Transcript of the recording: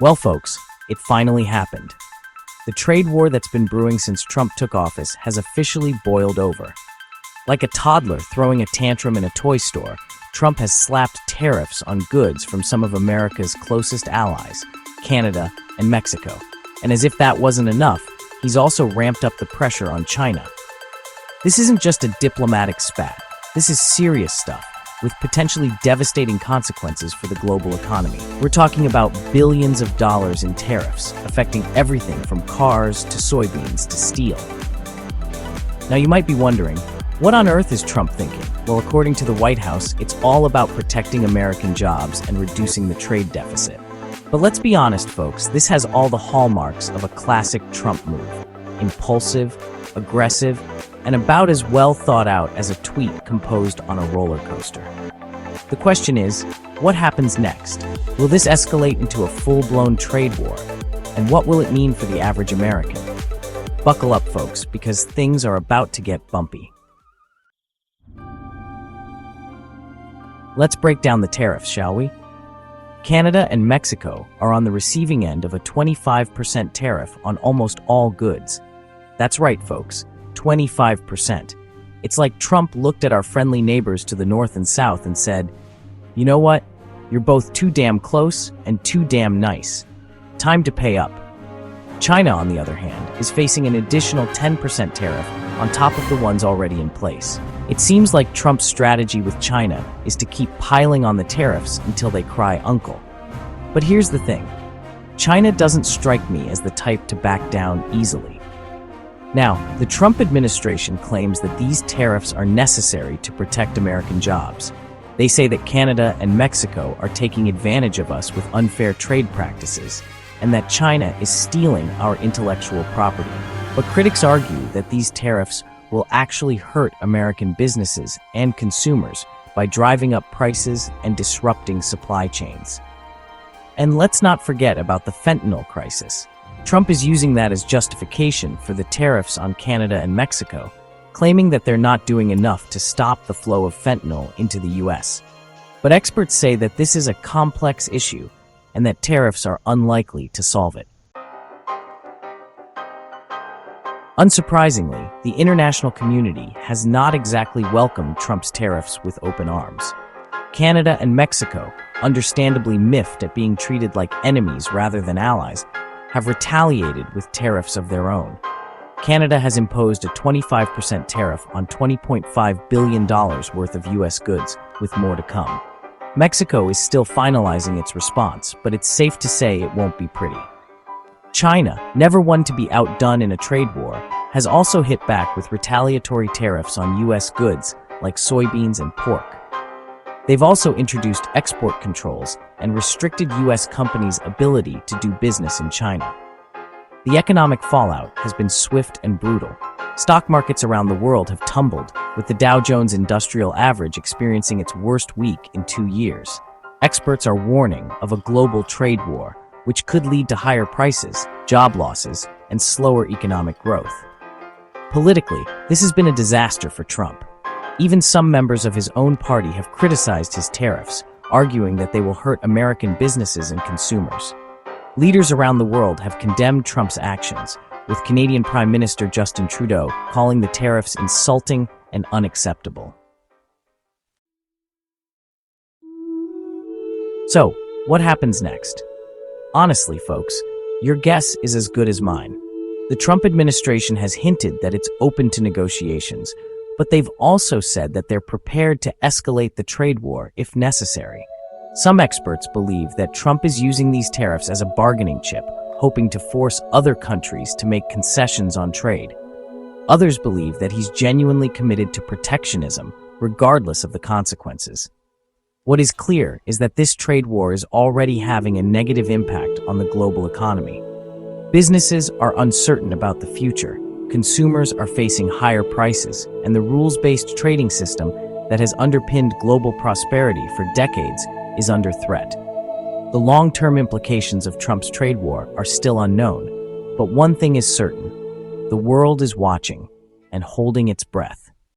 Well, folks, it finally happened. The trade war that's been brewing since Trump took office has officially boiled over. Like a toddler throwing a tantrum in a toy store, Trump has slapped tariffs on goods from some of America's closest allies, Canada and Mexico. And as if that wasn't enough, he's also ramped up the pressure on China. This isn't just a diplomatic spat. This is serious stuff, with potentially devastating consequences for the global economy. We're talking about billions of dollars in tariffs, affecting everything from cars to soybeans to steel. Now you might be wondering, what on earth is Trump thinking? Well, according to the White House, it's all about protecting American jobs and reducing the trade deficit. But let's be honest, folks, this has all the hallmarks of a classic Trump move. Impulsive, aggressive, and about as well thought out as a tweet composed on a roller coaster. The question is, what happens next? Will this escalate into a full-blown trade war? And what will it mean for the average American? Buckle up, folks, because things are about to get bumpy. Let's break down the tariffs, shall we? Canada and Mexico are on the receiving end of a 25% tariff on almost all goods. That's right, folks, 25%. It's like Trump looked at our friendly neighbors to the north and south and said, "You know what? You're both too damn close and too damn nice. Time to pay up." China, on the other hand, is facing an additional 10% tariff on top of the ones already in place. It seems like Trump's strategy with China is to keep piling on the tariffs until they cry uncle. But here's the thing. China doesn't strike me as the type to back down easily. Now, the Trump administration claims that these tariffs are necessary to protect American jobs. They say that Canada and Mexico are taking advantage of us with unfair trade practices, and that China is stealing our intellectual property. But critics argue that these tariffs will actually hurt American businesses and consumers by driving up prices and disrupting supply chains. And let's not forget about the fentanyl crisis. Trump is using that as justification for the tariffs on Canada and Mexico, claiming that they're not doing enough to stop the flow of fentanyl into the US. But experts say that this is a complex issue and that tariffs are unlikely to solve it. Unsurprisingly, the international community has not exactly welcomed Trump's tariffs with open arms. Canada and Mexico, understandably miffed at being treated like enemies rather than allies, have retaliated with tariffs of their own. Canada has imposed a 25% tariff on $20.5 billion worth of U.S. goods, with more to come. Mexico is still finalizing its response, but it's safe to say it won't be pretty. China, never one to be outdone in a trade war, has also hit back with retaliatory tariffs on U.S. goods like soybeans and pork. They've also introduced export controls and restricted U.S. companies' ability to do business in China. The economic fallout has been swift and brutal. Stock markets around the world have tumbled, with the Dow Jones Industrial Average experiencing its worst week in 2 years. Experts are warning of a global trade war, which could lead to higher prices, job losses, and slower economic growth. Politically, this has been a disaster for Trump. Even some members of his own party have criticized his tariffs, arguing that they will hurt American businesses and consumers. Leaders around the world have condemned Trump's actions, with Canadian Prime Minister Justin Trudeau calling the tariffs insulting and unacceptable. So, what happens next? Honestly, folks, your guess is as good as mine. The Trump administration has hinted that it's open to negotiations, but they've also said that they're prepared to escalate the trade war if necessary. Some experts believe that Trump is using these tariffs as a bargaining chip, hoping to force other countries to make concessions on trade. Others believe that he's genuinely committed to protectionism, regardless of the consequences. What is clear is that this trade war is already having a negative impact on the global economy. Businesses are uncertain about the future, consumers are facing higher prices, and the rules-based trading system that has underpinned global prosperity for decades is under threat. The long-term implications of Trump's trade war are still unknown, but one thing is certain: the world is watching and holding its breath.